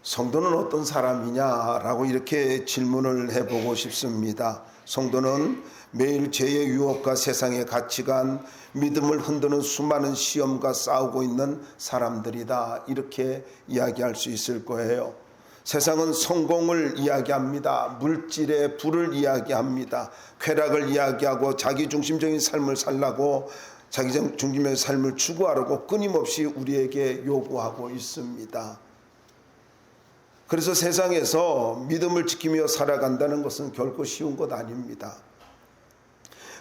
성도는 어떤 사람이냐라고 이렇게 질문을 해보고 싶습니다. 성도는 매일 죄의 유혹과 세상의 가치관, 믿음을 흔드는 수많은 시험과 싸우고 있는 사람들이다, 이렇게 이야기할 수 있을 거예요. 세상은 성공을 이야기합니다. 물질의 부를 이야기합니다. 쾌락을 이야기하고 자기중심적인 삶을 살라고 자기중심적인 삶을 추구하라고 끊임없이 우리에게 요구하고 있습니다. 그래서 세상에서 믿음을 지키며 살아간다는 것은 결코 쉬운 것 아닙니다.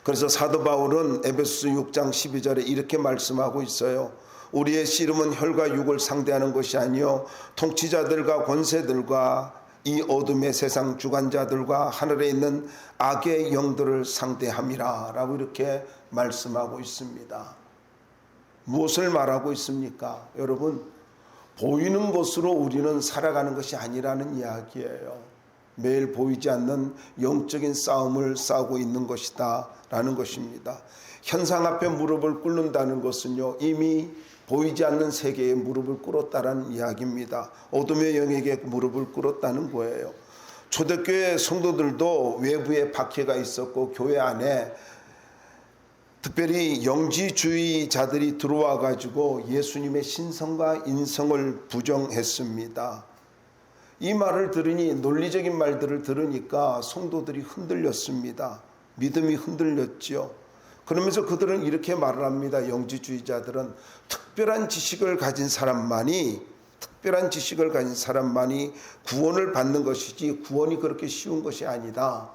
그래서 사도 바울은 에베소서 6장 12절에 이렇게 말씀하고 있어요. 우리의 씨름은 혈과 육을 상대하는 것이 아니요 통치자들과 권세들과 이 어둠의 세상 주관자들과 하늘에 있는 악의 영들을 상대함이라 라고 이렇게 말씀하고 있습니다. 무엇을 말하고 있습니까? 여러분, 보이는 것으로 우리는 살아가는 것이 아니라는 이야기예요. 매일 보이지 않는 영적인 싸움을 싸우고 있는 것이다 라는 것입니다. 현상 앞에 무릎을 꿇는다는 것은요, 이미 보이지 않는 세계에 무릎을 꿇었다는 이야기입니다. 어둠의 영에게 무릎을 꿇었다는 거예요. 초대교회 성도들도 외부에 박해가 있었고 교회 안에 특별히 영지주의자들이 들어와 가지고 예수님의 신성과 인성을 부정했습니다. 이 말을 들으니, 논리적인 말들을 들으니까 성도들이 흔들렸습니다. 믿음이 흔들렸죠. 그러면서 그들은 이렇게 말을 합니다. 영지주의자들은 특별한 지식을 가진 사람만이 구원을 받는 것이지 구원이 그렇게 쉬운 것이 아니다.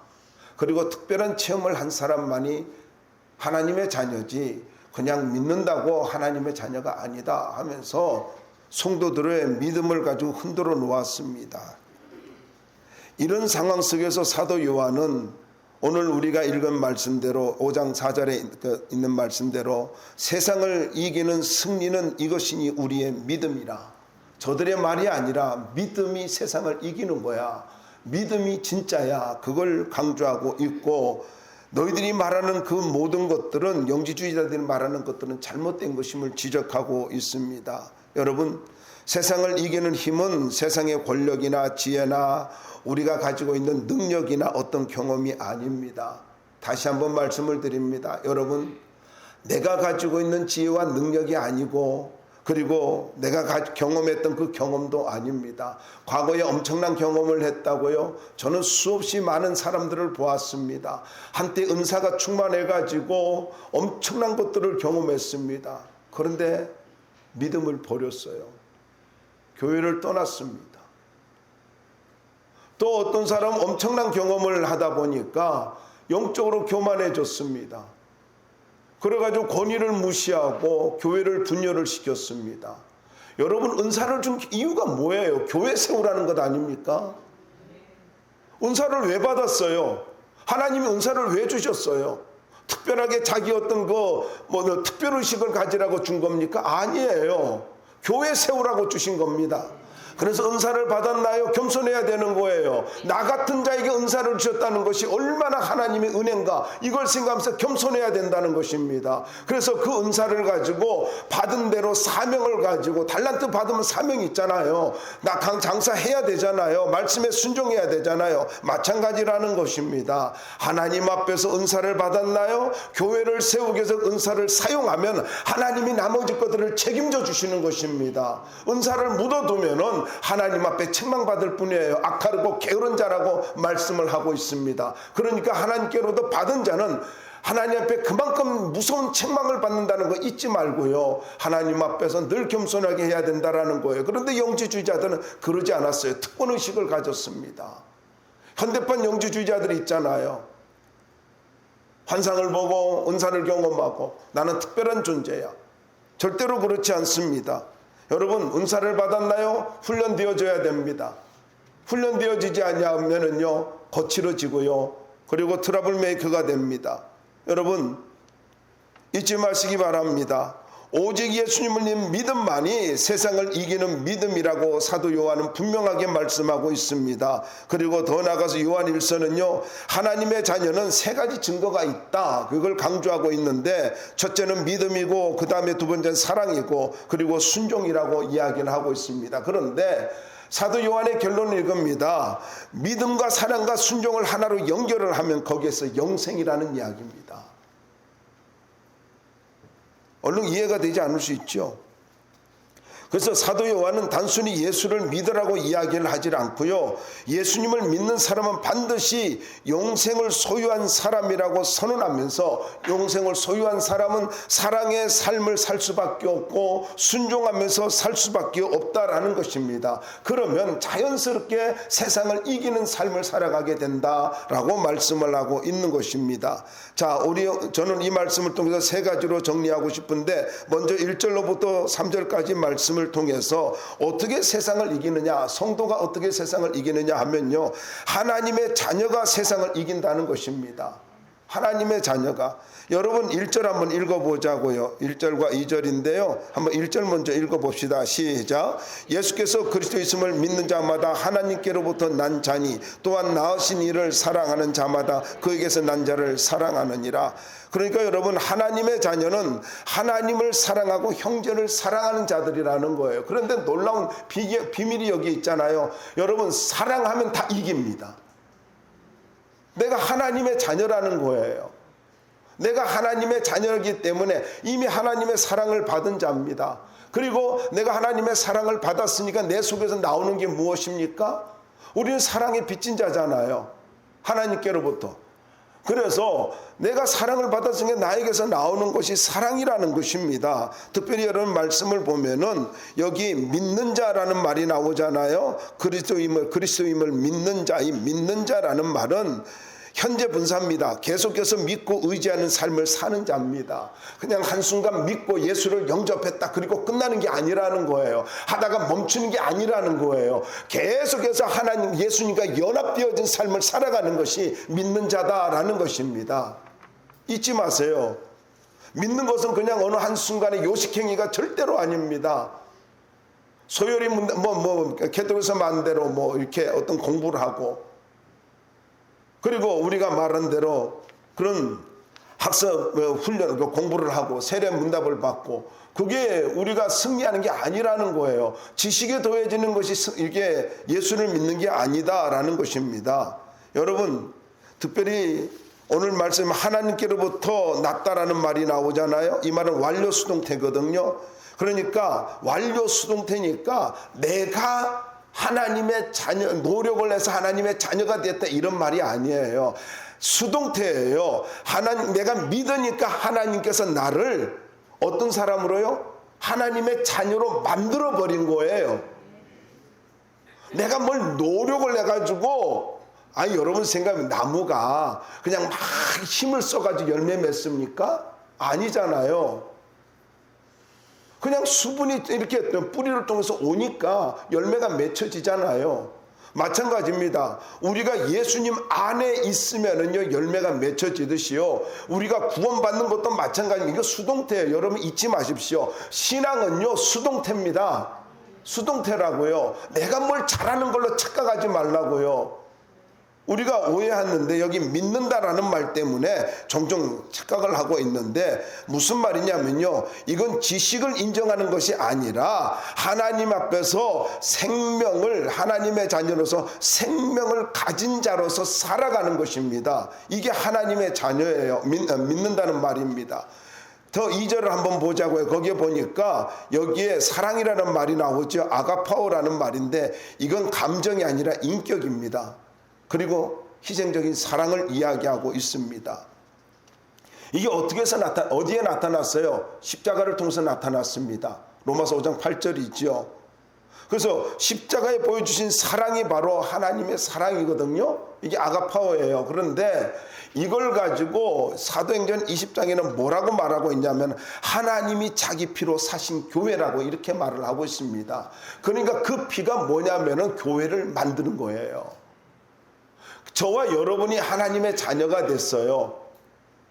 그리고 특별한 체험을 한 사람만이 하나님의 자녀지 그냥 믿는다고 하나님의 자녀가 아니다 하면서 성도들의 믿음을 가지고 흔들어 놓았습니다. 이런 상황 속에서 사도 요한은 오늘 우리가 읽은 말씀대로 5장 4절에 있는 말씀대로 세상을 이기는 승리는 이것이니 우리의 믿음이라. 저들의 말이 아니라 믿음이 세상을 이기는 거야. 믿음이 진짜야. 그걸 강조하고 있고, 너희들이 말하는 그 모든 것들은, 영지주의자들이 말하는 것들은 잘못된 것임을 지적하고 있습니다. 여러분, 세상을 이기는 힘은 세상의 권력이나 지혜나 우리가 가지고 있는 능력이나 어떤 경험이 아닙니다. 다시 한번 말씀을 드립니다. 여러분, 내가 가지고 있는 지혜와 능력이 아니고, 그리고 내가 경험했던 그 경험도 아닙니다. 과거에 엄청난 경험을 했다고요? 저는 수없이 많은 사람들을 보았습니다. 한때 은사가 충만해가지고 엄청난 것들을 경험했습니다. 그런데 믿음을 버렸어요. 교회를 떠났습니다. 또 어떤 사람은 엄청난 경험을 하다 보니까 영적으로 교만해졌습니다. 그래가지고 권위를 무시하고 교회를 분열을 시켰습니다. 여러분, 은사를 준 이유가 뭐예요? 교회 세우라는 것 아닙니까? 은사를 왜 받았어요? 하나님이 은사를 왜 주셨어요? 특별하게 자기 어떤 특별의식을 가지라고 준 겁니까? 아니에요. 교회 세우라고 주신 겁니다. 그래서 은사를 받았나요? 겸손해야 되는 거예요. 나 같은 자에게 은사를 주셨다는 것이 얼마나 하나님의 은혜인가, 이걸 생각하면서 겸손해야 된다는 것입니다. 그래서 그 은사를 가지고 받은 대로 사명을 가지고, 달란트 받으면 사명이 있잖아요. 나 장사해야 되잖아요. 말씀에 순종해야 되잖아요. 마찬가지라는 것입니다. 하나님 앞에서 은사를 받았나요? 교회를 세우기 위해서 은사를 사용하면 하나님이 나머지 것들을 책임져 주시는 것입니다. 은사를 묻어두면은 하나님 앞에 책망받을 뿐이에요. 악하고 게으른 자라고 말씀을 하고 있습니다. 그러니까 하나님께로도 받은 자는 하나님 앞에 그만큼 무서운 책망을 받는다는 거 잊지 말고요, 하나님 앞에서 늘 겸손하게 해야 된다는 거예요. 그런데 영지주의자들은 그러지 않았어요. 특권의식을 가졌습니다. 현대판 영지주의자들이 있잖아요. 환상을 보고 은사를 경험하고 나는 특별한 존재야. 절대로 그렇지 않습니다. 여러분, 은사를 받았나요? 훈련되어져야 됩니다. 훈련되어지지 않으면은요, 거칠어지고요, 그리고 트러블 메이커가 됩니다. 여러분, 잊지 마시기 바랍니다. 오직 예수님을 믿는 믿음만이 세상을 이기는 믿음이라고 사도 요한은 분명하게 말씀하고 있습니다. 그리고 더 나아가서 요한 1서는요, 하나님의 자녀는 세 가지 증거가 있다, 그걸 강조하고 있는데, 첫째는 믿음이고, 그 다음에 두 번째는 사랑이고, 그리고 순종이라고 이야기를 하고 있습니다. 그런데 사도 요한의 결론은 이겁니다. 믿음과 사랑과 순종을 하나로 연결을 하면 거기에서 영생이라는 이야기입니다. 얼른 이해가 되지 않을 수 있죠. 그래서 사도 요한은 단순히 예수를 믿으라고 이야기를 하지 않고요, 예수님을 믿는 사람은 반드시 용생을 소유한 사람이라고 선언하면서, 용생을 소유한 사람은 사랑의 삶을 살 수밖에 없고 순종하면서 살 수밖에 없다라는 것입니다. 그러면 자연스럽게 세상을 이기는 삶을 살아가게 된다라고 말씀을 하고 있는 것입니다. 자, 저는 이 말씀을 통해서 세 가지로 정리하고 싶은데, 먼저 1절로부터 3절까지 말씀을 통해서 어떻게 세상을 이기느냐, 성도가 어떻게 세상을 이기느냐 하면요, 하나님의 자녀가 세상을 이긴다는 것입니다. 하나님의 자녀가. 여러분 1절 한번 읽어보자고요. 1절과 2절인데요. 한번 1절 먼저 읽어봅시다. 시작. 예수께서 그리스도 있음을 믿는 자마다 하나님께로부터 난 자니 또한 낳으신 이를 사랑하는 자마다 그에게서 난 자를 사랑하느니라. 그러니까 여러분, 하나님의 자녀는 하나님을 사랑하고 형제를 사랑하는 자들이라는 거예요. 그런데 놀라운 비밀이 여기 있잖아요. 여러분, 사랑하면 다 이깁니다. 내가 하나님의 자녀라는 거예요. 내가 하나님의 자녀이기 때문에 이미 하나님의 사랑을 받은 자입니다. 그리고 내가 하나님의 사랑을 받았으니까 내 속에서 나오는 게 무엇입니까? 우리는 사랑에 빚진 자잖아요. 하나님께로부터. 그래서 내가 사랑을 받았으니까 나에게서 나오는 것이 사랑이라는 것입니다. 특별히 여러분 말씀을 보면은 여기 믿는 자라는 말이 나오잖아요. 그리스도임을 믿는 자, 이 믿는 자라는 말은 현재 분사입니다. 계속해서 믿고 의지하는 삶을 사는 자입니다. 그냥 한순간 믿고 예수를 영접했다 그리고 끝나는 게 아니라는 거예요. 하다가 멈추는 게 아니라는 거예요. 계속해서 하나님, 예수님과 연합되어진 삶을 살아가는 것이 믿는 자다라는 것입니다. 잊지 마세요. 믿는 것은 그냥 어느 한순간의 요식행위가 절대로 아닙니다. 소열이 캐톨릭에서 마음대로 이렇게 어떤 공부를 하고, 그리고 우리가 말한 대로 그런 학습 훈련, 공부를 하고 세례 문답을 받고, 그게 우리가 승리하는 게 아니라는 거예요. 지식에 더해지는 것이 이게 예수를 믿는 게 아니다라는 것입니다. 여러분, 특별히 오늘 말씀 하나님께로부터 났다라는 말이 나오잖아요. 이 말은 완료 수동태거든요. 그러니까 완료 수동태니까 내가 하나님의 자녀, 노력을 해서 하나님의 자녀가 됐다 이런 말이 아니에요. 수동태예요. 내가 믿으니까 하나님께서 나를 어떤 사람으로요? 하나님의 자녀로 만들어버린 거예요. 내가 뭘 노력을 해가지고, 여러분 생각하면 나무가 그냥 막 힘을 써가지고 열매 맺습니까? 아니잖아요. 그냥 수분이 이렇게 뿌리를 통해서 오니까 열매가 맺혀지잖아요. 마찬가지입니다. 우리가 예수님 안에 있으면은요, 열매가 맺혀지듯이요, 우리가 구원받는 것도 마찬가지입니다. 이거 수동태예요. 여러분 잊지 마십시오. 신앙은요, 수동태입니다. 수동태라고요. 내가 뭘 잘하는 걸로 착각하지 말라고요. 우리가 오해하는데 여기 믿는다라는 말 때문에 종종 착각을 하고 있는데, 무슨 말이냐면요, 이건 지식을 인정하는 것이 아니라 하나님 앞에서 생명을, 하나님의 자녀로서 생명을 가진 자로서 살아가는 것입니다. 이게 하나님의 자녀예요. 믿는다는 말입니다. 더 2절을 한번 보자고요. 거기에 보니까 여기에 사랑이라는 말이 나오죠. 아가파오라는 말인데, 이건 감정이 아니라 인격입니다. 그리고 희생적인 사랑을 이야기하고 있습니다. 이게 어디에 나타났어요? 십자가를 통해서 나타났습니다. 로마서 5장 8절이죠. 그래서 십자가에 보여주신 사랑이 바로 하나님의 사랑이거든요. 이게 아가파오예요. 그런데 이걸 가지고 사도행전 20장에는 뭐라고 말하고 있냐면, 하나님이 자기 피로 사신 교회라고 이렇게 말을 하고 있습니다. 그러니까 그 피가 뭐냐면은 교회를 만드는 거예요. 저와 여러분이 하나님의 자녀가 됐어요.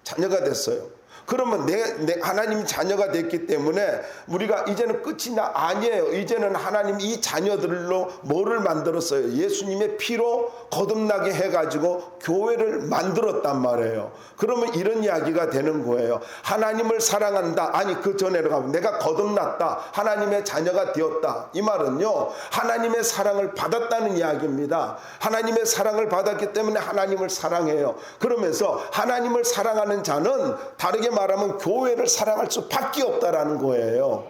자녀가 됐어요. 그러면 내 하나님 자녀가 됐기 때문에 우리가 이제는 끝이냐? 아니에요. 이제는 하나님 이 자녀들로 뭐를 만들었어요? 예수님의 피로 거듭나게 해가지고 교회를 만들었단 말이에요. 그러면 이런 이야기가 되는 거예요. 하나님을 사랑한다. 아니 그 전에로 가면 내가 거듭났다. 하나님의 자녀가 되었다. 이 말은요, 하나님의 사랑을 받았다는 이야기입니다. 하나님의 사랑을 받았기 때문에 하나님을 사랑해요. 그러면서 하나님을 사랑하는 자는 다르게 말하면 교회를 사랑할 수밖에 없다라는 거예요.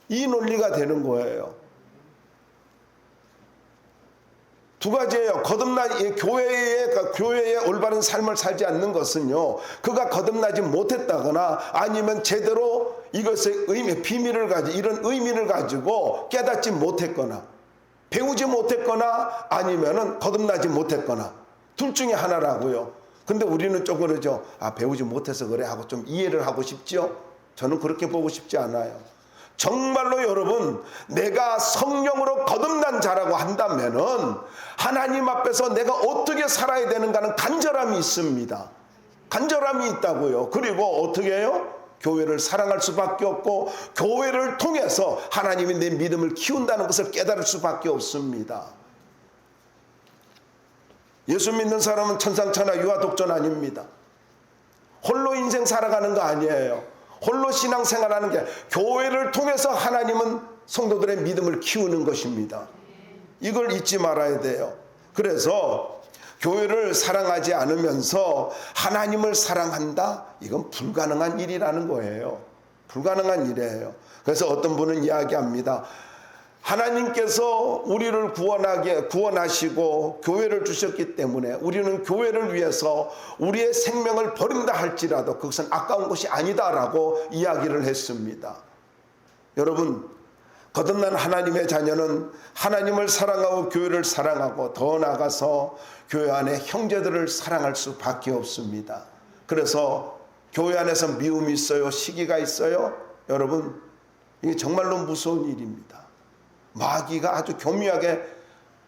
이 논리가 되는 거예요. 두 가지예요. 교회의 올바른 삶을 살지 않는 것은요, 그가 거듭나지 못했다거나 아니면 제대로 이것의 비밀을 가지고 이런 의미를 가지고 깨닫지 못했거나 배우지 못했거나 아니면은 거듭나지 못했거나 둘 중에 하나라고요. 근데 우리는 좀 그러죠. 배우지 못해서 그래 하고 좀 이해를 하고 싶죠. 저는 그렇게 보고 싶지 않아요. 정말로 여러분, 내가 성령으로 거듭난 자라고 한다면은 하나님 앞에서 내가 어떻게 살아야 되는가는 간절함이 있습니다. 간절함이 있다고요. 그리고 어떻게 해요? 교회를 사랑할 수밖에 없고 교회를 통해서 하나님이 내 믿음을 키운다는 것을 깨달을 수밖에 없습니다. 예수 믿는 사람은 천상천하 유아독존 아닙니다. 홀로 인생 살아가는 거 아니에요. 홀로 신앙생활하는 게 교회를 통해서 하나님은 성도들의 믿음을 키우는 것입니다. 이걸 잊지 말아야 돼요. 그래서 교회를 사랑하지 않으면서 하나님을 사랑한다? 이건 불가능한 일이라는 거예요. 불가능한 일이에요. 그래서 어떤 분은 이야기합니다. 하나님께서 우리를 구원하시고 교회를 주셨기 때문에 우리는 교회를 위해서 우리의 생명을 버린다 할지라도 그것은 아까운 것이 아니다라고 이야기를 했습니다. 여러분, 거듭난 하나님의 자녀는 하나님을 사랑하고 교회를 사랑하고 더 나아가서 교회 안에 형제들을 사랑할 수밖에 없습니다. 그래서 교회 안에서 미움이 있어요? 시기가 있어요? 여러분, 이게 정말로 무서운 일입니다. 마귀가 아주 교묘하게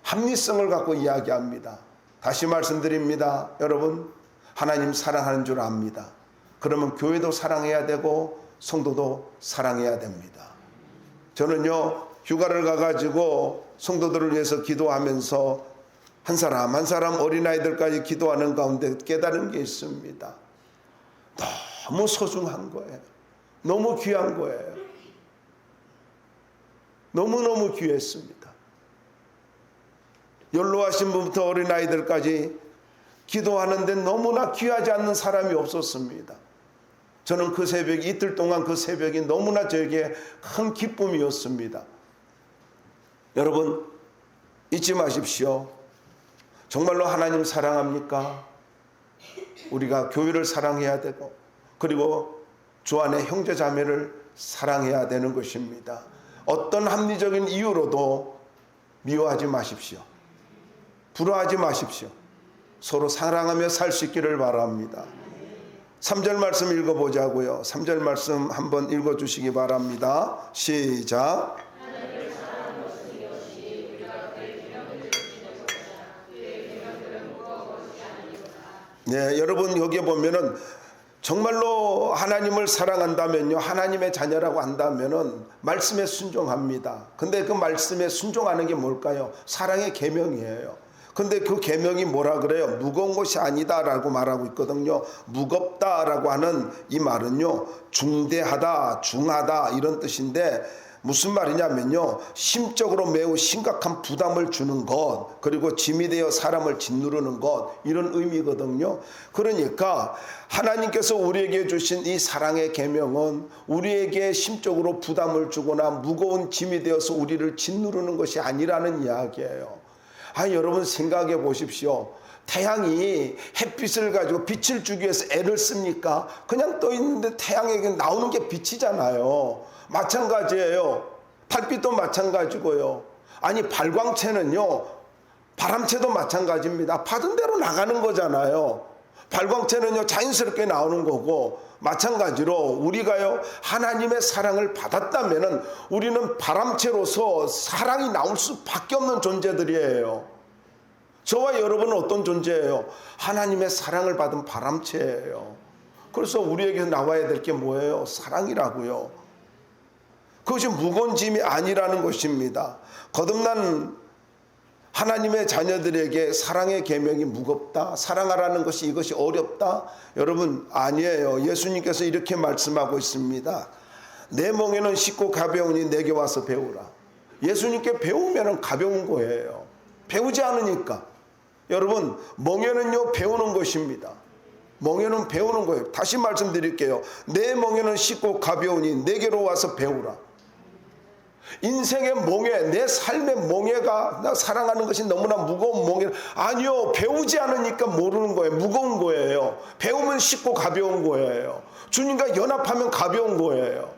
합리성을 갖고 이야기합니다. 다시 말씀드립니다. 여러분, 하나님 사랑하는 줄 압니다. 그러면 교회도 사랑해야 되고 성도도 사랑해야 됩니다. 저는요, 휴가를 가가지고 성도들을 위해서 기도하면서 한 사람 한 사람 어린아이들까지 기도하는 가운데 깨달은 게 있습니다. 너무 소중한 거예요. 너무 귀한 거예요. 너무너무 귀했습니다. 연로하신 분부터 어린아이들까지 기도하는데 너무나 귀하지 않는 사람이 없었습니다. 저는 그 새벽, 이틀 동안 그 새벽이 너무나 저에게 큰 기쁨이었습니다. 여러분, 잊지 마십시오. 정말로 하나님 사랑합니까? 우리가 교회를 사랑해야 되고 그리고 주 안에 형제 자매를 사랑해야 되는 것입니다. 어떤 합리적인 이유로도 미워하지 마십시오. 불화하지 마십시오. 서로 사랑하며 살 수 있기를 바랍니다. 3절 말씀 읽어보자고요. 3절 말씀 한번 읽어주시기 바랍니다. 시작. 네, 여러분 여기에 보면은 정말로 하나님을 사랑한다면요, 하나님의 자녀라고 한다면은 말씀에 순종합니다. 근데 그 말씀에 순종하는 게 뭘까요? 사랑의 계명이에요. 근데 그 계명이 뭐라 그래요? 무거운 것이 아니다라고 말하고 있거든요. 무겁다라고 하는 이 말은요, 중대하다, 중하다 이런 뜻인데 무슨 말이냐면요, 심적으로 매우 심각한 부담을 주는 것, 그리고 짐이 되어 사람을 짓누르는 것, 이런 의미거든요. 그러니까 하나님께서 우리에게 주신 이 사랑의 계명은 우리에게 심적으로 부담을 주거나 무거운 짐이 되어서 우리를 짓누르는 것이 아니라는 이야기예요. 여러분 생각해 보십시오. 태양이 햇빛을 가지고 빛을 주기 위해서 애를 씁니까? 그냥 떠 있는데 태양에게 나오는 게 빛이잖아요. 마찬가지예요. 달빛도 마찬가지고요. 아니 발광체는요, 바람체도 마찬가지입니다. 받은 대로 나가는 거잖아요. 발광체는요 자연스럽게 나오는 거고, 마찬가지로 우리가요 하나님의 사랑을 받았다면은 우리는 바람체로서 사랑이 나올 수밖에 없는 존재들이에요. 저와 여러분은 어떤 존재예요? 하나님의 사랑을 받은 바람체예요. 그래서 우리에게 나와야 될 게 뭐예요? 사랑이라고요. 그것이 무거운 짐이 아니라는 것입니다. 거듭난 하나님의 자녀들에게 사랑의 계명이 무겁다, 사랑하라는 것이 이것이 어렵다? 여러분, 아니에요. 예수님께서 이렇게 말씀하고 있습니다. 내 멍에는 쉽고 가벼우니 내게 와서 배우라. 예수님께 배우면 가벼운 거예요. 배우지 않으니까. 여러분, 멍에는요, 배우는 것입니다. 멍에는 배우는 거예요. 다시 말씀드릴게요. 내 멍에는 쉽고 가벼우니 내게로 와서 배우라. 인생의 멍에, 내 삶의 멍에가, 나 사랑하는 것이 너무나 무거운 멍에, 아니요, 배우지 않으니까 모르는 거예요. 무거운 거예요. 배우면 쉽고 가벼운 거예요. 주님과 연합하면 가벼운 거예요.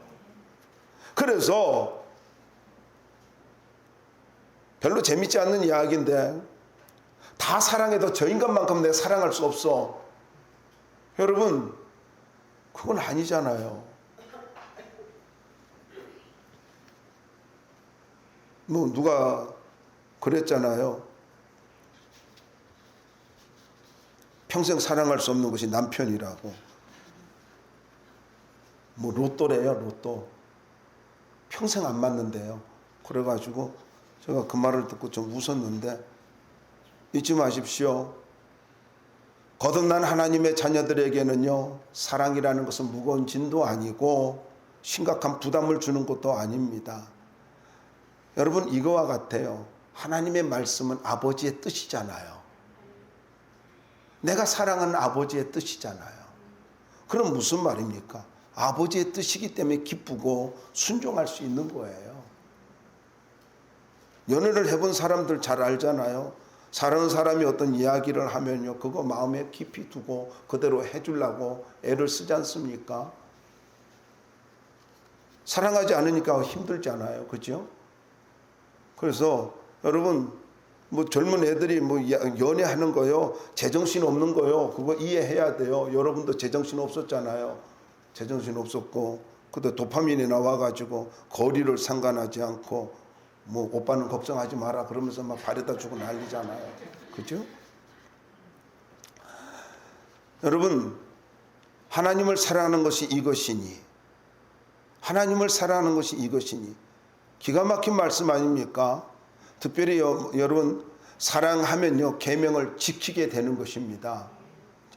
그래서 별로 재밌지 않는 이야기인데, 다 사랑해도 저 인간만큼 내가 사랑할 수 없어. 여러분, 그건 아니잖아요. 뭐 누가 그랬잖아요. 평생 사랑할 수 없는 것이 남편이라고. 뭐 로또래요, 로또. 평생 안 맞는데요. 그래가지고 제가 그 말을 듣고 좀 웃었는데, 잊지 마십시오. 거듭난 하나님의 자녀들에게는요, 사랑이라는 것은 무거운 짐도 아니고 심각한 부담을 주는 것도 아닙니다. 여러분, 이거와 같아요. 하나님의 말씀은 아버지의 뜻이잖아요. 내가 사랑하는 아버지의 뜻이잖아요. 그럼 무슨 말입니까? 아버지의 뜻이기 때문에 기쁘고 순종할 수 있는 거예요. 연애를 해본 사람들 잘 알잖아요. 사랑하는 사람이 어떤 이야기를 하면요, 그거 마음에 깊이 두고 그대로 해주려고 애를 쓰지 않습니까? 사랑하지 않으니까 힘들잖아요. 그죠? 그래서 여러분, 뭐 젊은 애들이 뭐 연애하는 거요, 제정신 없는 거요, 그거 이해해야 돼요. 여러분도 제정신 없었잖아요. 제정신 없었고, 그때 도파민이 나와가지고 거리를 상관하지 않고, 뭐 오빠는 걱정하지 마라 그러면서 막 바래다 주고 난리잖아요. 그죠? 여러분, 하나님을 사랑하는 것이 이것이니, 하나님을 사랑하는 것이 이것이니, 기가 막힌 말씀 아닙니까? 특별히 여러분, 사랑하면요, 계명을 지키게 되는 것입니다.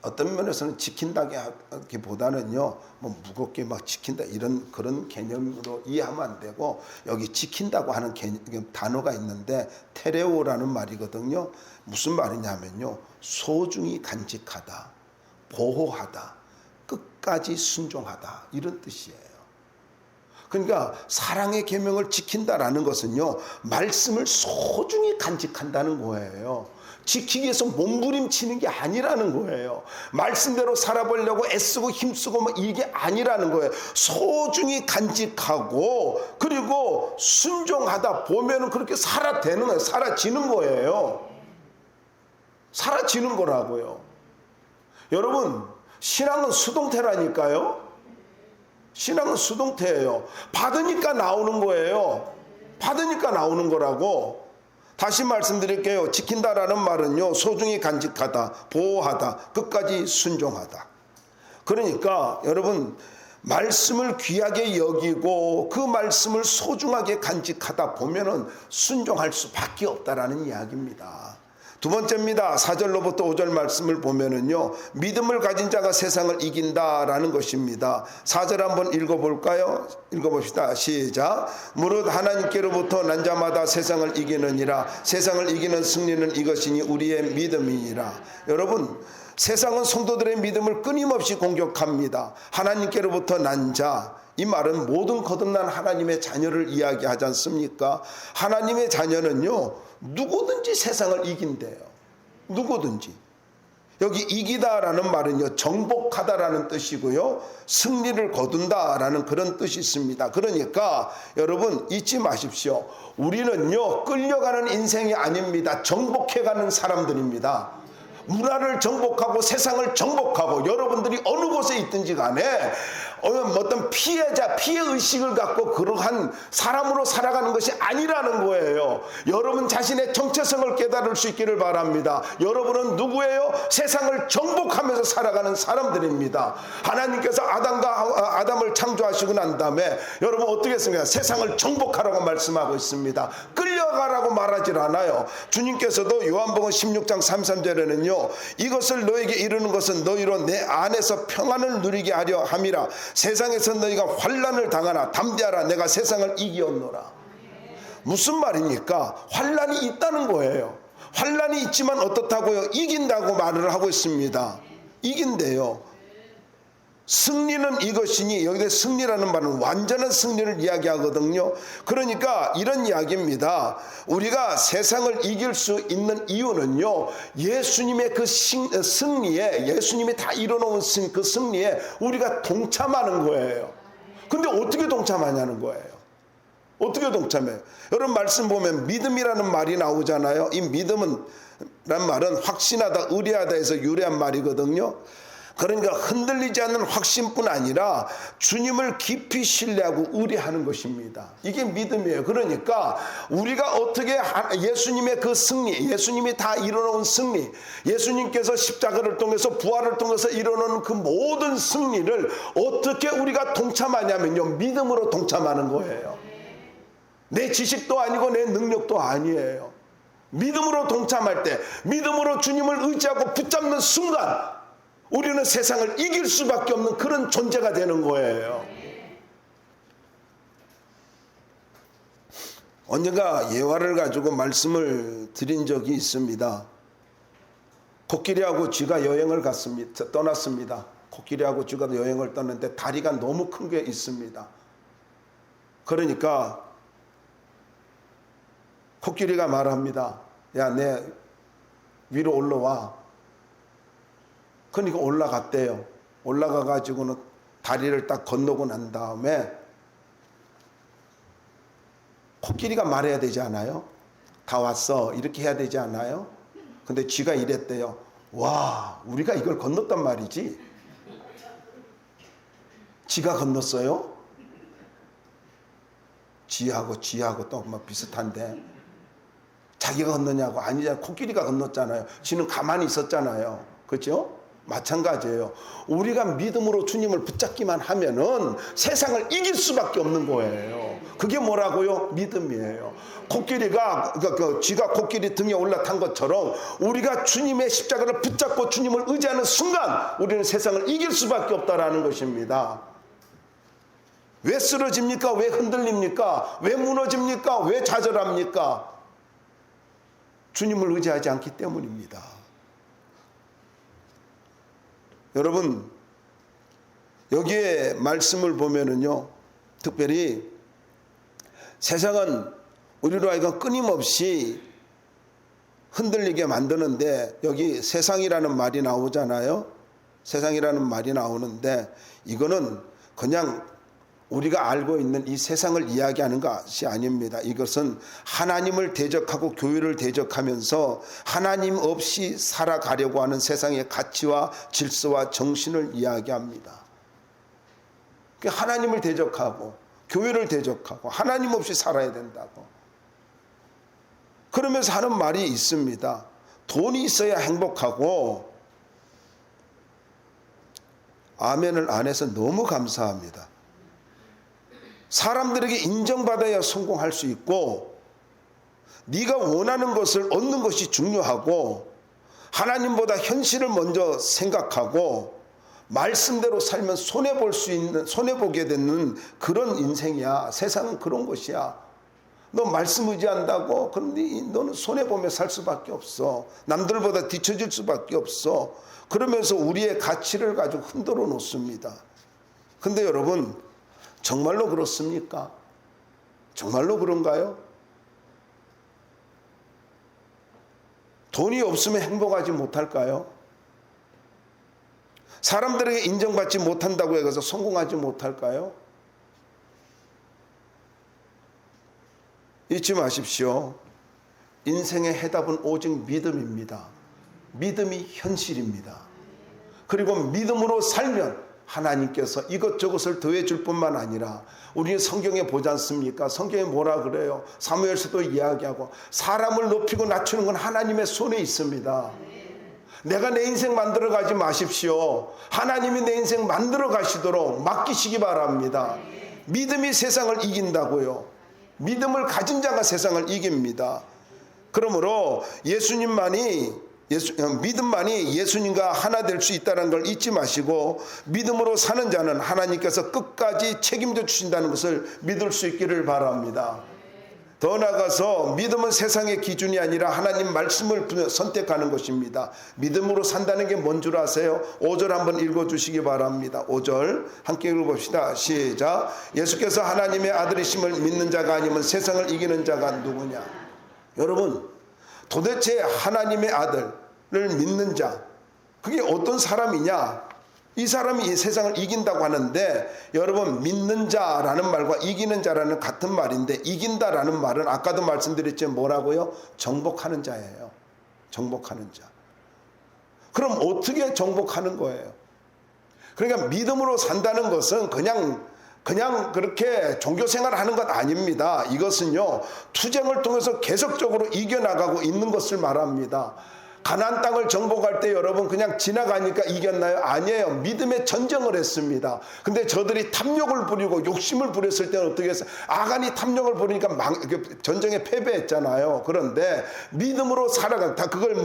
어떤 면에서는 지킨다기보다는요, 뭐 무겁게 막 지킨다 이런 그런 개념으로 이해하면 안 되고, 여기 지킨다고 하는 단어가 있는데 테레오라는 말이거든요. 무슨 말이냐면요, 소중히 간직하다, 보호하다, 끝까지 순종하다, 이런 뜻이에요. 그러니까 사랑의 계명을 지킨다라는 것은요, 말씀을 소중히 간직한다는 거예요. 지키기 위해서 몸부림치는 게 아니라는 거예요. 말씀대로 살아보려고 애쓰고 힘쓰고 뭐 이게 아니라는 거예요. 소중히 간직하고, 그리고 순종하다 보면은 그렇게 살아되는 거예요. 사라지는 거예요. 사라지는 거라고요. 여러분, 신앙은 수동태라니까요. 신앙은 수동태예요. 받으니까 나오는 거예요. 받으니까 나오는 거라고. 다시 말씀드릴게요. 지킨다라는 말은요, 소중히 간직하다, 보호하다, 끝까지 순종하다. 그러니까 여러분, 말씀을 귀하게 여기고 그 말씀을 소중하게 간직하다 보면은 순종할 수밖에 없다라는 이야기입니다. 두 번째입니다. 4절로부터 5절 말씀을 보면은요, 믿음을 가진 자가 세상을 이긴다라는 것입니다. 4절 한번 읽어볼까요? 읽어봅시다. 시작. 무릇 하나님께로부터 난 자마다 세상을 이기느니라. 세상을 이기는 승리는 이것이니 우리의 믿음이니라. 여러분, 세상은 성도들의 믿음을 끊임없이 공격합니다. 하나님께로부터 난 자, 이 말은 모든 거듭난 하나님의 자녀를 이야기하지 않습니까? 하나님의 자녀는요, 누구든지 세상을 이긴대요. 누구든지. 여기 이기다라는 말은요, 정복하다라는 뜻이고요, 승리를 거둔다라는 그런 뜻이 있습니다. 그러니까 여러분, 잊지 마십시오. 우리는요, 끌려가는 인생이 아닙니다. 정복해가는 사람들입니다. 문화를 정복하고 세상을 정복하고, 여러분들이 어느 곳에 있든지 간에 어떤 피해자, 피해의식을 갖고 그러한 사람으로 살아가는 것이 아니라는 거예요. 여러분 자신의 정체성을 깨달을 수 있기를 바랍니다. 여러분은 누구예요? 세상을 정복하면서 살아가는 사람들입니다. 하나님께서 아담을 창조하시고 난 다음에 여러분 어떻게 했습니까? 세상을 정복하라고 말씀하고 있습니다. 끌려가라고 말하질 않아요. 주님께서도 요한복음 16장 33절에는요. 이것을 너에게 이르는 것은 너희로 내 안에서 평안을 누리게 하려 함이라. 세상에서 너희가 환난을 당하나 담대하라. 내가 세상을 이기었노라. 무슨 말입니까? 환난이 있다는 거예요. 환난이 있지만 어떻다고요? 이긴다고 말을 하고 있습니다. 이긴대요. 승리는 이것이니, 여기에 승리라는 말은 완전한 승리를 이야기하거든요. 그러니까 이런 이야기입니다. 우리가 세상을 이길 수 있는 이유는요, 예수님의 그 승리에, 예수님이 다 이뤄놓은 그 승리에 우리가 동참하는 거예요. 근데 어떻게 동참하냐는 거예요. 어떻게 동참해요? 여러분 말씀 보면 믿음이라는 말이 나오잖아요. 이 믿음은 란 말은 확신하다, 의뢰하다에서 유래한 말이거든요. 그러니까 흔들리지 않는 확신뿐 아니라 주님을 깊이 신뢰하고 의뢰하는 것입니다. 이게 믿음이에요. 그러니까 우리가 어떻게 예수님의 그 승리, 예수님이 다 이뤄놓은 승리, 예수님께서 십자가를 통해서 부활을 통해서 이뤄놓은 그 모든 승리를 어떻게 우리가 동참하냐면요, 믿음으로 동참하는 거예요. 내 지식도 아니고 내 능력도 아니에요. 믿음으로 동참할 때, 믿음으로 주님을 의지하고 붙잡는 순간 우리는 세상을 이길 수밖에 없는 그런 존재가 되는 거예요. 언젠가 예화를 가지고 말씀을 드린 적이 있습니다. 코끼리하고 쥐가 여행을 떠났습니다. 코끼리하고 쥐가 여행을 떠났는데 다리가 너무 큰 게 있습니다. 그러니까 코끼리가 말합니다. 야, 내 위로 올라와. 그러니까 올라갔대요. 올라가가지고는 다리를 딱 건너고 난 다음에 코끼리가 말해야 되지 않아요? 다 왔어. 이렇게 해야 되지 않아요? 근데 쥐가 이랬대요. 와, 우리가 이걸 건넜단 말이지. 쥐가 건넜어요? 쥐하고 또 뭐 비슷한데. 자기가 건너냐고. 아니잖아요. 코끼리가 건넜잖아요. 쥐는 가만히 있었잖아요. 그렇죠? 마찬가지예요. 우리가 믿음으로 주님을 붙잡기만 하면은 세상을 이길 수밖에 없는 거예요. 그게 뭐라고요? 믿음이에요. 코끼리가 쥐가 코끼리 등에 올라탄 것처럼 우리가 주님의 십자가를 붙잡고 주님을 의지하는 순간 우리는 세상을 이길 수밖에 없다라는 것입니다. 왜 쓰러집니까? 왜 흔들립니까? 왜 무너집니까? 왜 좌절합니까? 주님을 의지하지 않기 때문입니다. 여러분, 여기에 말씀을 보면은요, 특별히 세상은 우리로 하여금 끊임없이 흔들리게 만드는데, 여기 세상이라는 말이 나오잖아요. 세상이라는 말이 나오는데, 이거는 그냥 우리가 알고 있는 이 세상을 이야기하는 것이 아닙니다. 이것은 하나님을 대적하고 교회를 대적하면서 하나님 없이 살아가려고 하는 세상의 가치와 질서와 정신을 이야기합니다. 하나님을 대적하고 교회를 대적하고 하나님 없이 살아야 된다고. 그러면서 하는 말이 있습니다. 돈이 있어야 행복하고. 아멘을 안 해서 너무 감사합니다. 사람들에게 인정받아야 성공할 수 있고, 네가 원하는 것을 얻는 것이 중요하고, 하나님보다 현실을 먼저 생각하고 말씀대로 살면 손해보게 되는 그런 인생이야. 세상은 그런 것이야. 너 말씀 의지한다고? 그럼 너는 손해보며 살 수밖에 없어. 남들보다 뒤처질 수밖에 없어. 그러면서 우리의 가치를 가지고 흔들어 놓습니다. 근데 여러분, 정말로 그렇습니까? 정말로 그런가요? 돈이 없으면 행복하지 못할까요? 사람들에게 인정받지 못한다고 해서 성공하지 못할까요? 잊지 마십시오. 인생의 해답은 오직 믿음입니다. 믿음이 현실입니다. 그리고 믿음으로 살면 하나님께서 이것저것을 더해 줄 뿐만 아니라 우리는 성경에 보지 않습니까? 성경에 뭐라 그래요? 사무엘서도 이야기하고 사람을 높이고 낮추는 건 하나님의 손에 있습니다. 내가 내 인생 만들어 가지 마십시오. 하나님이 내 인생 만들어 가시도록 맡기시기 바랍니다. 믿음이 세상을 이긴다고요. 믿음을 가진 자가 세상을 이깁니다. 그러므로 믿음만이 예수님과 하나 될 수 있다는 걸 잊지 마시고 믿음으로 사는 자는 하나님께서 끝까지 책임져 주신다는 것을 믿을 수 있기를 바랍니다. 더 나아가서 믿음은 세상의 기준이 아니라 하나님 말씀을 선택하는 것입니다. 믿음으로 산다는 게 뭔 줄 아세요? 5절 한번 읽어주시기 바랍니다. 5절 함께 읽어봅시다. 시작. 예수께서 하나님의 아들이심을 믿는 자가 아니면 세상을 이기는 자가 누구냐? 여러분, 도대체 하나님의 아들을 믿는 자, 그게 어떤 사람이냐? 이 사람이 이 세상을 이긴다고 하는데, 여러분, 믿는 자라는 말과 이기는 자라는 같은 말인데, 이긴다라는 말은 아까도 말씀드렸지만 뭐라고요? 정복하는 자예요. 정복하는 자. 그럼 어떻게 정복하는 거예요? 그러니까 믿음으로 산다는 것은 그냥 그렇게 종교생활을 하는 것 아닙니다. 이것은요, 투쟁을 통해서 계속적으로 이겨나가고 있는 것을 말합니다. 가나안 땅을 정복할 때 여러분 그냥 지나가니까 이겼나요? 아니에요. 믿음의 전쟁을 했습니다. 근데 저들이 탐욕을 부리고 욕심을 부렸을 때는 어떻게 했어요? 아간이 탐욕을 부리니까 전쟁에 패배했잖아요. 그런데 믿음으로 살아간다. 그걸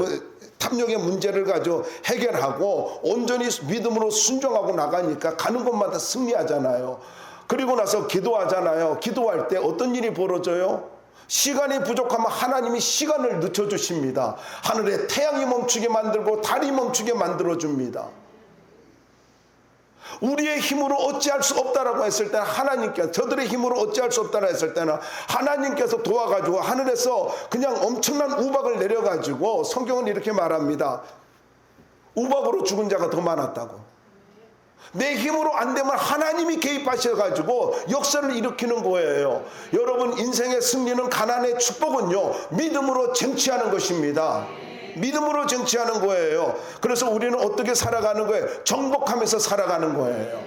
탐욕의 문제를 가지고 해결하고 온전히 믿음으로 순종하고 나가니까 가는 곳마다 승리하잖아요. 그리고 나서 기도하잖아요. 기도할 때 어떤 일이 벌어져요? 시간이 부족하면 하나님이 시간을 늦춰주십니다. 하늘에 태양이 멈추게 만들고 달이 멈추게 만들어줍니다. 우리의 힘으로 어찌할 수 없다라고 했을 때는 하나님께서, 저들의 힘으로 어찌할 수 없다라고 했을 때는 하나님께서 도와가지고 하늘에서 그냥 엄청난 우박을 내려가지고 성경은 이렇게 말합니다. 우박으로 죽은 자가 더 많았다고. 내 힘으로 안 되면 하나님이 개입하셔가지고 역사를 일으키는 거예요. 여러분, 인생의 승리는, 가난의 축복은요, 믿음으로 쟁취하는 것입니다. 믿음으로 쟁취하는 거예요. 그래서 우리는 어떻게 살아가는 거예요? 정복하면서 살아가는 거예요.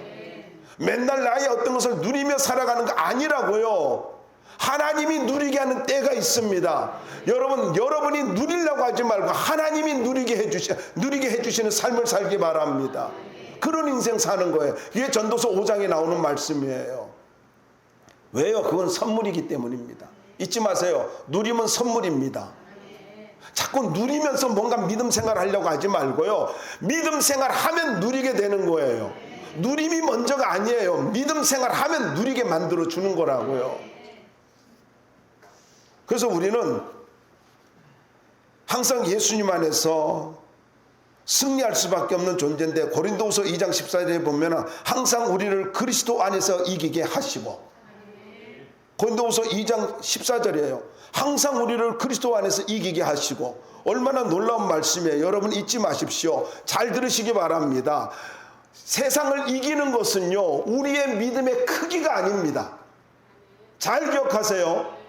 맨날 나의 어떤 것을 누리며 살아가는 거 아니라고요. 하나님이 누리게 하는 때가 있습니다. 여러분이 누리려고 하지 말고 하나님이 누리게 해주시는 삶을 살기 바랍니다. 그런 인생 사는 거예요. 이게 전도서 5장에 나오는 말씀이에요. 왜요? 그건 선물이기 때문입니다. 잊지 마세요. 누림은 선물입니다. 자꾸 누리면서 뭔가 믿음 생활 하려고 하지 말고요. 믿음 생활 하면 누리게 되는 거예요. 누림이 먼저가 아니에요. 믿음 생활 하면 누리게 만들어 주는 거라고요. 그래서 우리는 항상 예수님 안에서 승리할 수밖에 없는 존재인데, 고린도후서 2장 14절에 보면 항상 우리를 그리스도 안에서 이기게 하시고, 고린도후서 2장 14절이에요. 항상 우리를 그리스도 안에서 이기게 하시고. 얼마나 놀라운 말씀이에요. 여러분 잊지 마십시오. 잘 들으시기 바랍니다. 세상을 이기는 것은요, 우리의 믿음의 크기가 아닙니다. 잘 기억하세요.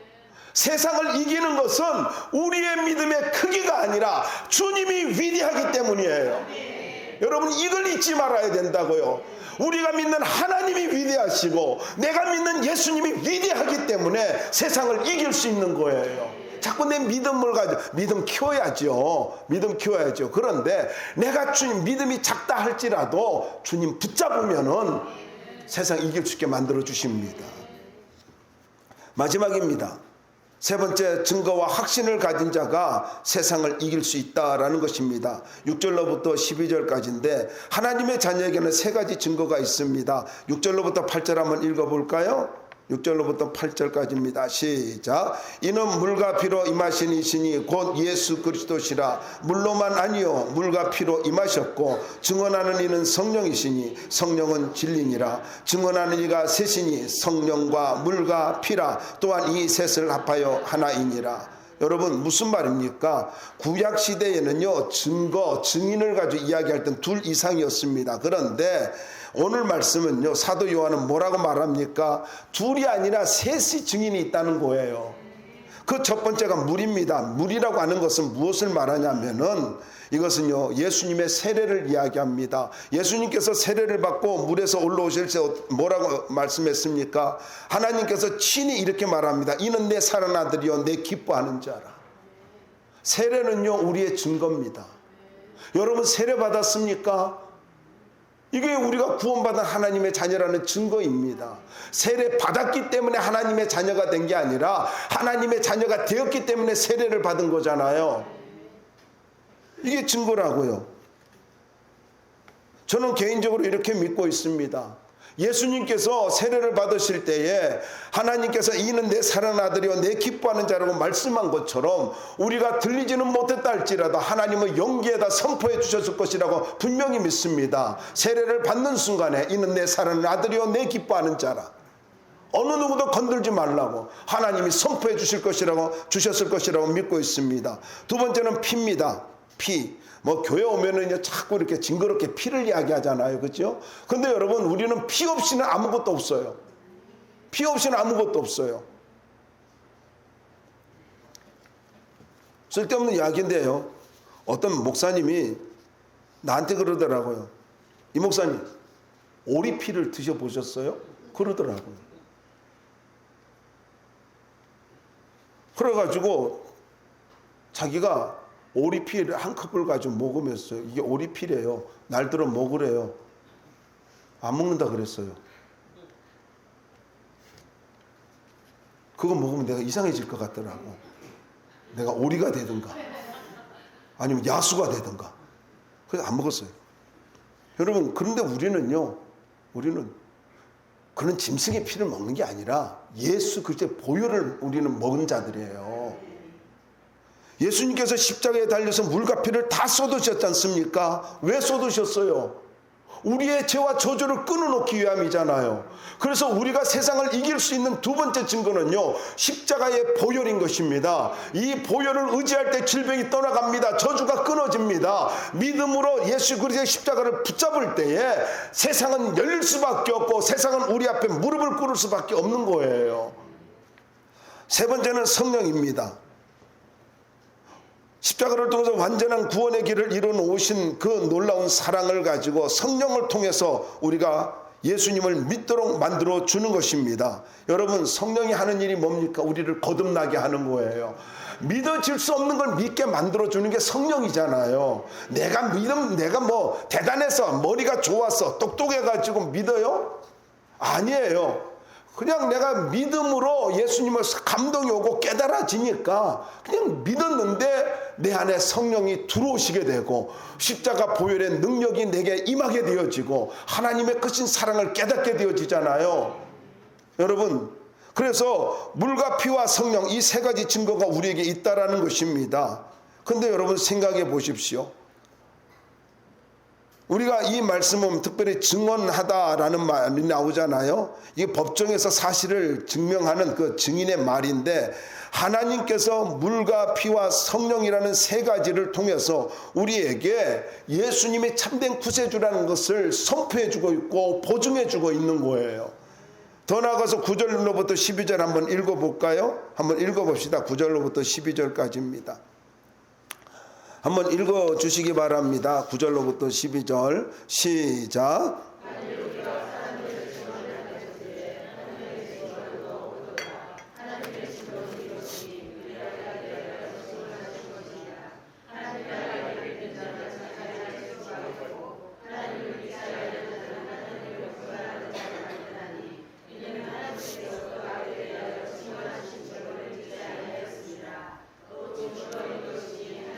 세상을 이기는 것은 우리의 믿음의 크기가 아니라 주님이 위대하기 때문이에요. 여러분, 이걸 잊지 말아야 된다고요. 우리가 믿는 하나님이 위대하시고 내가 믿는 예수님이 위대하기 때문에 세상을 이길 수 있는 거예요. 자꾸 내 믿음을 가지고, 믿음 키워야죠. 그런데 내가 주님 믿음이 작다 할지라도 주님 붙잡으면은 세상 이길 수 있게 만들어 주십니다. 마지막입니다. 세 번째, 증거와 확신을 가진 자가 세상을 이길 수 있다라는 것입니다. 6절로부터 12절까지인데 하나님의 자녀에게는 세 가지 증거가 있습니다. 6절로부터 8절 한번 읽어볼까요? 6절로부터 8절까지입니다. 시작. 이는 물과 피로 임하신 이시니 곧 예수 그리스도시라. 물로만 아니요 물과 피로 임하셨고 증언하는 이는 성령이시니 성령은 진리니라. 증언하는 이가 셋이니 성령과 물과 피라. 또한 이 셋을 합하여 하나이니라. 여러분, 무슨 말입니까? 구약 시대에는요, 증인을 가지고 이야기할 땐 둘 이상이었습니다. 그런데 오늘 말씀은요, 사도 요한은 뭐라고 말합니까? 둘이 아니라 셋이 증인이 있다는 거예요. 그 첫 번째가 물입니다. 물이라고 하는 것은 무엇을 말하냐면은 이것은요 예수님의 세례를 이야기합니다. 예수님께서 세례를 받고 물에서 올라오실 때 뭐라고 말씀했습니까? 하나님께서 친히 이렇게 말합니다. 이는 내 사랑하는 아들이요 내 기뻐하는 자라. 세례는요 우리의 증거입니다. 여러분 세례 받았습니까? 이게 우리가 구원받은 하나님의 자녀라는 증거입니다. 세례 받았기 때문에 하나님의 자녀가 된 게 아니라 하나님의 자녀가 되었기 때문에 세례를 받은 거잖아요. 이게 증거라고요. 저는 개인적으로 이렇게 믿고 있습니다. 예수님께서 세례를 받으실 때에 하나님께서 이는 내 사랑하는 아들이요 내 기뻐하는 자라고 말씀한 것처럼 우리가 들리지는 못했다 할지라도 하나님은 연기에다 선포해 주셨을 것이라고 분명히 믿습니다. 세례를 받는 순간에 이는 내 사랑하는 아들이요 내 기뻐하는 자라. 어느 누구도 건들지 말라고 하나님이 선포해 주셨을 것이라고 믿고 있습니다. 두 번째는 피입니다. 피. 교회 오면은요 자꾸 이렇게 징그럽게 피를 이야기하잖아요. 그렇죠? 근데 여러분 우리는 피 없이는 아무것도 없어요. 피 없이는 아무것도 없어요. 쓸데없는 이야기인데요. 어떤 목사님이 나한테 그러더라고요. 이 목사님 오리피를 드셔보셨어요? 그러더라고요. 그래가지고 자기가 오리피를 한 컵을 가지고 먹으면서 이게 오리피래요. 날들어 먹으래요. 안 먹는다 그랬어요. 그거 먹으면 내가 이상해질 것 같더라고. 내가 오리가 되든가 아니면 야수가 되든가. 그래서 안 먹었어요. 여러분 그런데 우리는 그런 짐승의 피를 먹는 게 아니라 예수 그리스도의 보혈을 우리는 먹은 자들이에요. 예수님께서 십자가에 달려서 물과 피를 다 쏟으셨지 않습니까? 왜 쏟으셨어요? 우리의 죄와 저주를 끊어놓기 위함이잖아요. 그래서 우리가 세상을 이길 수 있는 두 번째 증거는요 십자가의 보혈인 것입니다. 이 보혈을 의지할 때 질병이 떠나갑니다. 저주가 끊어집니다. 믿음으로 예수 그리스도의 십자가를 붙잡을 때에 세상은 열릴 수밖에 없고 세상은 우리 앞에 무릎을 꿇을 수밖에 없는 거예요. 세 번째는 성령입니다. 십자가를 통해서 완전한 구원의 길을 이뤄놓으신 그 놀라운 사랑을 가지고 성령을 통해서 우리가 예수님을 믿도록 만들어 주는 것입니다. 여러분 성령이 하는 일이 뭡니까? 우리를 거듭나게 하는 거예요. 믿어질 수 없는 걸 믿게 만들어 주는 게 성령이잖아요. 내가 대단해서 머리가 좋아서 똑똑해가지고 믿어요? 아니에요. 그냥 내가 믿음으로 예수님을 감동이 오고 깨달아지니까 그냥 믿었는데 내 안에 성령이 들어오시게 되고 십자가 보혈의 능력이 내게 임하게 되어지고 하나님의 크신 사랑을 깨닫게 되어지잖아요. 여러분 그래서 물과 피와 성령 이 세 가지 증거가 우리에게 있다라는 것입니다. 근데 여러분 생각해 보십시오. 우리가 이 말씀은 특별히 증언하다라는 말이 나오잖아요. 이게 법정에서 사실을 증명하는 그 증인의 말인데 하나님께서 물과 피와 성령이라는 세 가지를 통해서 우리에게 예수님의 참된 구세주라는 것을 선포해주고 있고 보증해주고 있는 거예요. 더 나아가서 9절로부터 12절 한번 읽어볼까요? 한번 읽어봅시다. 9절로부터 12절까지입니다. 한번 읽어주시기 바랍니다. 9절로부터 12절 시작.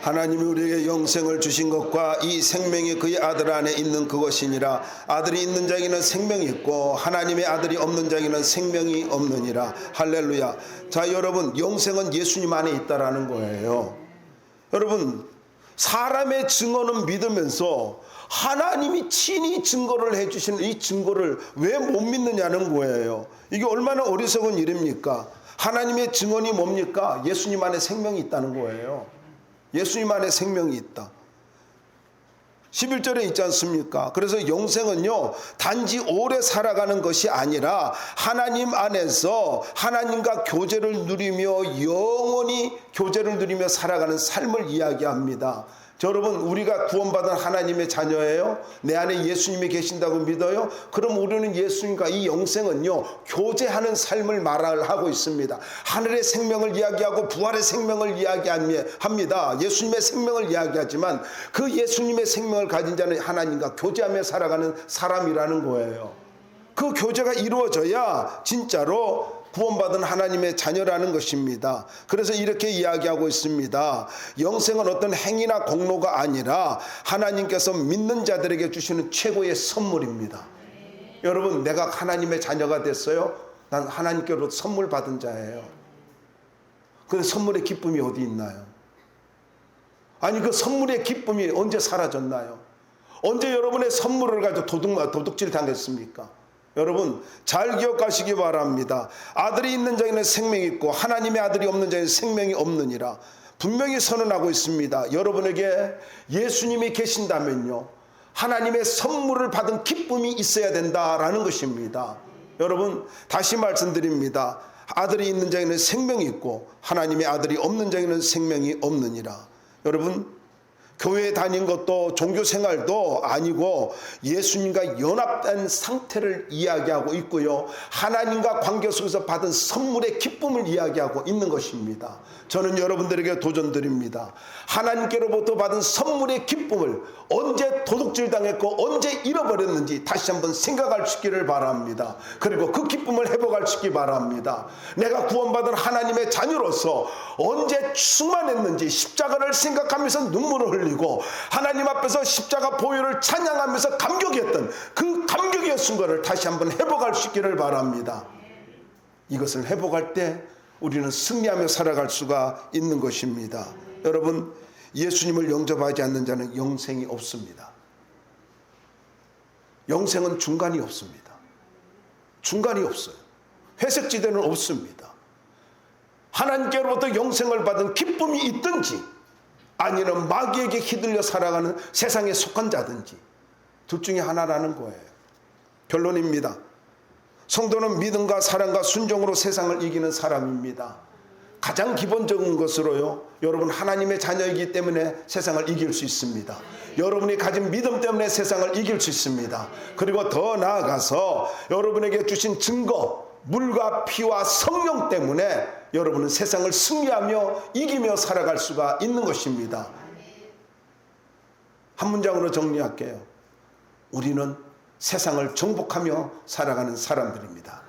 하나님이 우리에게 영생을 주신 것과 이 생명이 그의 아들 안에 있는 그것이니라. 아들이 있는 자에게는 생명이 있고 하나님의 아들이 없는 자에게는 생명이 없느니라. 할렐루야. 자 여러분 영생은 예수님 안에 있다라는 거예요. 여러분 사람의 증언은 믿으면서 하나님이 친히 증거를 해주시는 이 증거를 왜 못 믿느냐는 거예요. 이게 얼마나 어리석은 일입니까? 하나님의 증언이 뭡니까? 예수님 안에 생명이 있다는 거예요. 예수님 안에 생명이 있다. 11절에 있지 않습니까? 그래서 영생은요 단지 오래 살아가는 것이 아니라 하나님 안에서 하나님과 교제를 누리며 영원히 교제를 누리며 살아가는 삶을 이야기합니다. 여러분, 우리가 구원받은 하나님의 자녀예요? 내 안에 예수님이 계신다고 믿어요? 그럼 우리는 예수님과 이 영생은요, 교제하는 삶을 말하고 있습니다. 하늘의 생명을 이야기하고 부활의 생명을 이야기합니다. 예수님의 생명을 이야기하지만 그 예수님의 생명을 가진 자는 하나님과 교제하며 살아가는 사람이라는 거예요. 그 교제가 이루어져야 진짜로 구원받은 하나님의 자녀라는 것입니다. 그래서 이렇게 이야기하고 있습니다. 영생은 어떤 행위나 공로가 아니라 하나님께서 믿는 자들에게 주시는 최고의 선물입니다. 여러분, 내가 하나님의 자녀가 됐어요? 난 하나님께로 선물 받은 자예요. 근데 선물의 기쁨이 어디 있나요? 아니, 그 선물의 기쁨이 언제 사라졌나요? 언제 여러분의 선물을 가지고 도둑질 당했습니까? 여러분, 잘 기억하시기 바랍니다. 아들이 있는 자에는 생명이 있고 하나님의 아들이 없는 자에는 생명이 없느니라. 분명히 선언하고 있습니다. 여러분에게 예수님이 계신다면요, 하나님의 선물을 받은 기쁨이 있어야 된다라는 것입니다. 여러분, 다시 말씀드립니다. 아들이 있는 자에는 생명이 있고 하나님의 아들이 없는 자에는 생명이 없느니라. 여러분, 교회에 다닌 것도 종교생활도 아니고 예수님과 연합된 상태를 이야기하고 있고요, 하나님과 관계 속에서 받은 선물의 기쁨을 이야기하고 있는 것입니다. 저는 여러분들에게 도전드립니다. 하나님께로부터 받은 선물의 기쁨을 언제 도둑질 당했고 언제 잃어버렸는지 다시 한번 생각할 수 있기를 바랍니다. 그리고 그 기쁨을 회복할 수 있기 바랍니다. 내가 구원받은 하나님의 자녀로서 언제 충만했는지 십자가를 생각하면서 눈물을 흘리고 하나님 앞에서 십자가 보혈을 찬양하면서 감격했던 그 감격의 순간을 다시 한번 회복할 수 있기를 바랍니다. 이것을 회복할 때 우리는 승리하며 살아갈 수가 있는 것입니다. 여러분, 예수님을 영접하지 않는 자는 영생이 없습니다. 영생은 중간이 없습니다. 중간이 없어요. 회색지대는 없습니다. 하나님께로부터 영생을 받은 기쁨이 있든지 아니면 마귀에게 휘둘려 살아가는 세상에 속한 자든지 둘 중에 하나라는 거예요. 결론입니다. 성도는 믿음과 사랑과 순종으로 세상을 이기는 사람입니다. 가장 기본적인 것으로요, 여러분 하나님의 자녀이기 때문에 세상을 이길 수 있습니다. 여러분이 가진 믿음 때문에 세상을 이길 수 있습니다. 그리고 더 나아가서 여러분에게 주신 증거, 물과 피와 성령 때문에 여러분은 세상을 승리하며 이기며 살아갈 수가 있는 것입니다. 한 문장으로 정리할게요. 우리는 세상을 정복하며 살아가는 사람들입니다.